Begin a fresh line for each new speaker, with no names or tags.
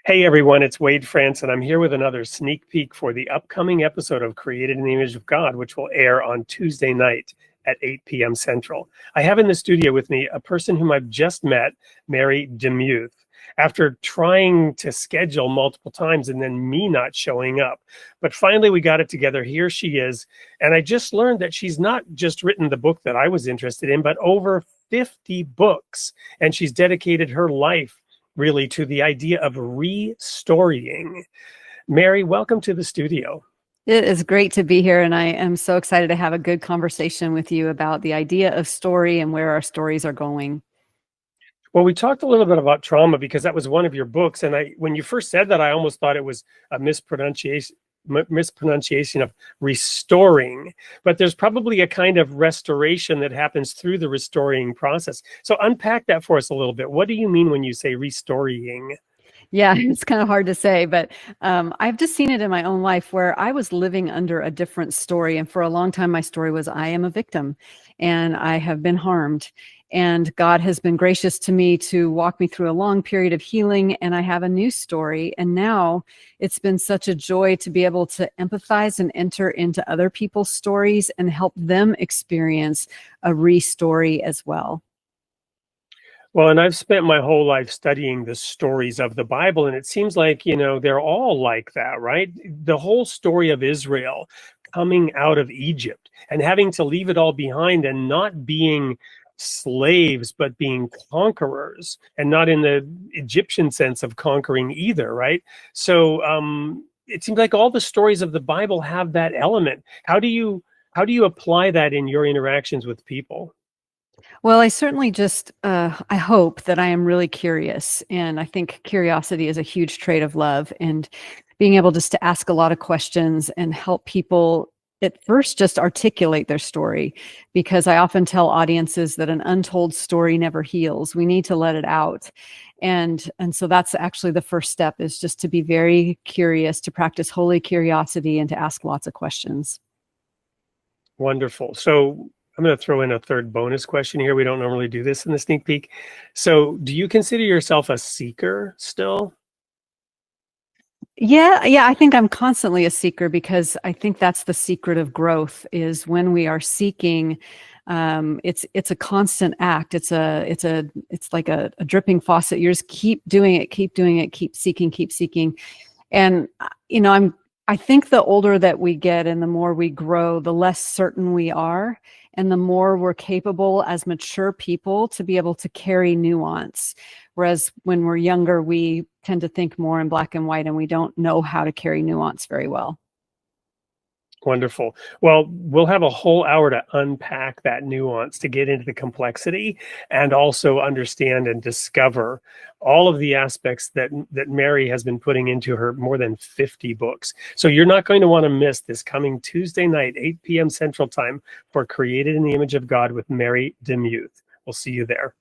Hey everyone, it's Wade France, and I'm here with another sneak peek for the upcoming episode of Created in the Image of God, which will air on Tuesday night at 8 p.m. Central. I have in the studio with me a person whom I've just met, Mary DeMuth, after trying to schedule multiple times and then me not showing up. But finally we got it together. Here she is. And I just learned that she's not just written the book that I was interested in, but over 50 books. And she's dedicated her life really to the idea of restorying. Mary, welcome to the studio.
It is great to be here, and I am so excited to have a good conversation with you about the idea of story and where our stories are going.
Well, we talked a little bit about trauma because that was one of your books, and when you first said that, I almost thought it was a mispronunciation of restoring, but there's probably a kind of restoration that happens through the restoring process. So unpack that for us a little bit. What do you mean when you say restoring?
Yeah, it's kind of hard to say, but I've just seen it in my own life where I was living under a different story. And for a long time, my story was I am a victim and I have been harmed. And God has been gracious to me to walk me through a long period of healing. And I have a new story. And now it's been such a joy to be able to empathize and enter into other people's stories and help them experience a re-story as well.
Well, and I've spent my whole life studying the stories of the Bible, and it seems like, they're all like that, right? The whole story of Israel coming out of Egypt and having to leave it all behind and not being slaves, but being conquerors, and not in the Egyptian sense of conquering either, right? So it seems like all the stories of the Bible have that element. How do you apply that in your interactions with people?
Well, I certainly just, I hope that I am really curious. And I think curiosity is a huge trait of love. And being able just to ask a lot of questions and help people at first just articulate their story. Because I often tell audiences that an untold story never heals. We need to let it out. And so that's actually the first step, is just to be very curious, to practice holy curiosity, and to ask lots of questions.
Wonderful. So I'm going to throw in a third bonus question here. We don't normally do this in the sneak peek. So do you consider yourself a seeker still?
Yeah, I think I'm constantly a seeker, because I think that's the secret of growth, is when we are seeking, it's a constant act. It's like a dripping faucet. You just keep doing it, keep seeking. And I think the older that we get and the more we grow, the less certain we are, and the more we're capable as mature people to be able to carry nuance. Whereas when we're younger, we tend to think more in black and white, and we don't know how to carry nuance very well.
Wonderful. Well, we'll have a whole hour to unpack that nuance, to get into the complexity, and also understand and discover all of the aspects that Mary has been putting into her more than 50 books. So you're not going to want to miss this coming Tuesday night, 8 p.m. Central Time, for Created in the Image of God with Mary DeMuth. We'll see you there.